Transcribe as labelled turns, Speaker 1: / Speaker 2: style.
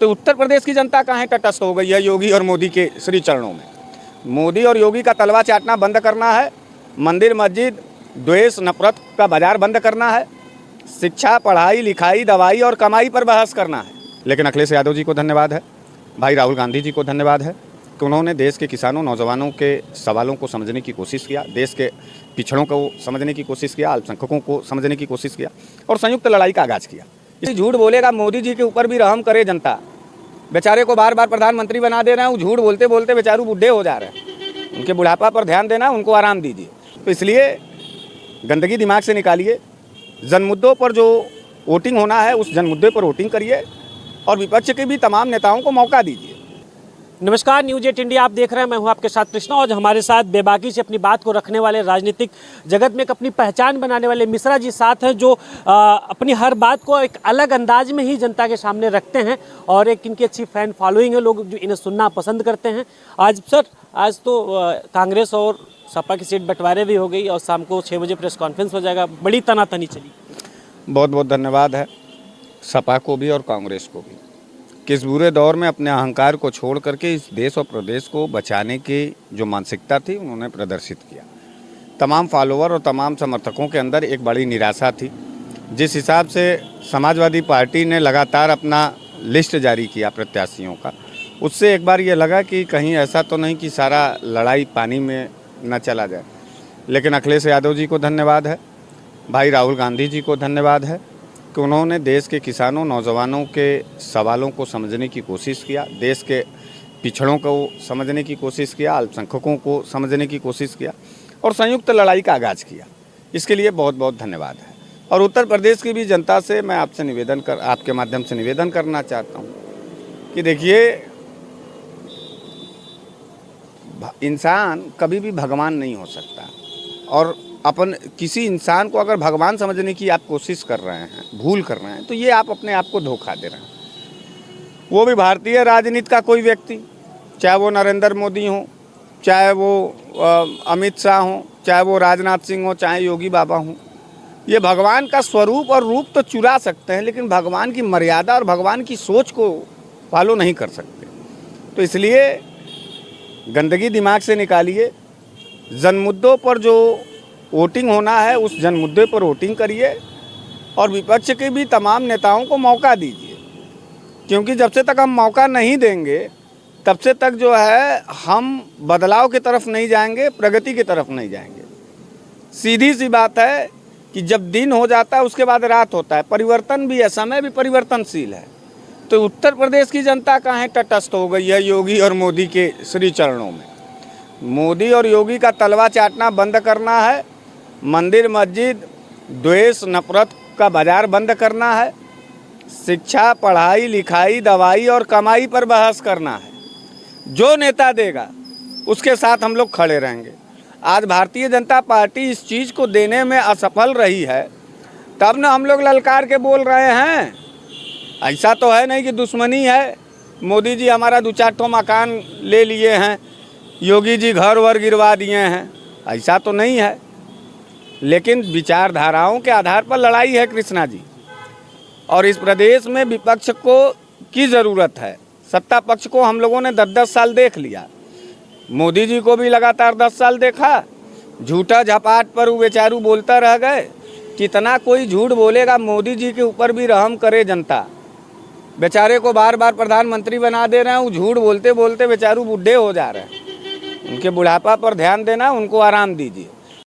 Speaker 1: तो उत्तर प्रदेश की जनता कहाँ तटस्थ हो गई है योगी और मोदी के श्री चरणों में। मोदी और योगी का तलवा चाटना बंद करना है, मंदिर मस्जिद द्वेष नफरत का बाजार बंद करना है, शिक्षा पढ़ाई लिखाई दवाई और कमाई पर बहस करना है। लेकिन अखिलेश यादव जी को धन्यवाद है, भाई राहुल गांधी जी को धन्यवाद है कि उन्होंने देश के किसानों नौजवानों के सवालों को समझने की कोशिश किया, देश के पिछड़ों को समझने की कोशिश किया, अल्पसंख्यकों को समझने की कोशिश किया और संयुक्त लड़ाई का आगाज़ किया। इसी झूठ बोलेगा मोदी जी के ऊपर भी रहम करे जनता। बेचारे को बार बार प्रधानमंत्री बना दे रहे हैं, वो झूठ बोलते बोलते बेचारू बूढ़े हो जा रहे हैं। उनके बुढ़ापा पर ध्यान देना, उनको आराम दीजिए। तो इसलिए गंदगी दिमाग से निकालिए, जनमुद्दों पर जो वोटिंग होना है उस जनमुद्दे पर वोटिंग करिए और विपक्ष के भी तमाम नेताओं को मौका दीजिए।
Speaker 2: नमस्कार, न्यूज 8 इंडिया आप देख रहे हैं। मैं हूं आपके साथ कृष्णा और हमारे साथ बेबाकी से अपनी बात को रखने वाले, राजनीतिक जगत में एक अपनी पहचान बनाने वाले मिश्रा जी साथ हैं, जो अपनी हर बात को एक अलग अंदाज में ही जनता के सामने रखते हैं और एक इनकी अच्छी फैन फॉलोइंग है, लोग जो इन्हें सुनना पसंद करते हैं। आज तो कांग्रेस और सपा की सीट बंटवारे भी हो गई और शाम को 6 बजे प्रेस कॉन्फ्रेंस हो जाएगा। बड़ी तनातनी चली।
Speaker 1: बहुत बहुत धन्यवाद है सपा को भी और कांग्रेस को भी कि इस बुरे दौर में अपने अहंकार को छोड़ करके इस देश और प्रदेश को बचाने की जो मानसिकता थी उन्होंने प्रदर्शित किया। तमाम फॉलोअर और तमाम समर्थकों के अंदर एक बड़ी निराशा थी। जिस हिसाब से समाजवादी पार्टी ने लगातार अपना लिस्ट जारी किया प्रत्याशियों का, उससे एक बार ये लगा कि कहीं ऐसा तो नहीं कि सारा लड़ाई पानी में न चला जाए। लेकिन अखिलेश यादव जी को धन्यवाद है, भाई राहुल गांधी जी को धन्यवाद है कि उन्होंने देश के किसानों नौजवानों के सवालों को समझने की कोशिश किया, देश के पिछड़ों को समझने की कोशिश किया, अल्पसंख्यकों को समझने की कोशिश किया और संयुक्त लड़ाई का आगाज़ किया। इसके लिए बहुत बहुत धन्यवाद है। और उत्तर प्रदेश की भी जनता से मैं आपके माध्यम से निवेदन करना चाहता हूँ कि देखिए, इंसान कभी भी भगवान नहीं हो सकता और अपन किसी इंसान को अगर भगवान समझने की आप कोशिश कर रहे हैं, भूल कर रहे हैं, तो ये आप अपने आप को धोखा दे रहे हैं। वो भी भारतीय राजनीति का कोई व्यक्ति, चाहे वो नरेंद्र मोदी हो, चाहे वो अमित शाह हो, चाहे वो राजनाथ सिंह हो, चाहे योगी बाबा हो, ये भगवान का स्वरूप और रूप तो चुरा सकते हैं लेकिन भगवान की मर्यादा और भगवान की सोच को फॉलो नहीं कर सकते। तो इसलिए गंदगी दिमाग से निकालिए, जनमुद्दों पर जो वोटिंग होना है उस जनमुद्दे पर वोटिंग करिए और विपक्ष के भी तमाम नेताओं को मौका दीजिए, क्योंकि जब से तक हम मौका नहीं देंगे तब से तक जो है हम बदलाव की तरफ नहीं जाएंगे, प्रगति की तरफ नहीं जाएंगे। सीधी सी बात है कि जब दिन हो जाता है उसके बाद रात होता है, परिवर्तन भी है, समय भी परिवर्तनशील है। तो उत्तर प्रदेश की जनता कहाँ तटस्थ हो गई है योगी और मोदी के श्री चरणों में। मोदी और योगी का तलवा चाटना बंद करना है, मंदिर मस्जिद द्वेष नफरत का बाजार बंद करना है, शिक्षा पढ़ाई लिखाई दवाई और कमाई पर बहस करना है। जो नेता देगा उसके साथ हम लोग खड़े रहेंगे। आज भारतीय जनता पार्टी इस चीज़ को देने में असफल रही है, तब न हम लोग ललकार के बोल रहे हैं। ऐसा तो है नहीं कि दुश्मनी है, मोदी जी हमारा 2-4 ठो मकान ले लिए हैं, योगी जी घर वर गिरवा दिए हैं, ऐसा तो नहीं है। लेकिन विचारधाराओं के आधार पर लड़ाई है कृष्णा जी, और इस प्रदेश में विपक्ष को की ज़रूरत है। सत्ता पक्ष को हम लोगों ने 10-10 साल देख लिया, मोदी जी को भी लगातार 10 साल देखा, झूठा झपाट पर वो बेचारू बोलता रह गए। कितना कोई झूठ बोलेगा, मोदी जी के ऊपर भी रहम करे जनता। बेचारे को बार बार प्रधानमंत्री बना दे रहे हैं, वो झूठ बोलते बोलते बेचारू बूढ़े हो जा रहे हैं। उनके बुढ़ापा पर ध्यान देना, उनको आराम दीजिए।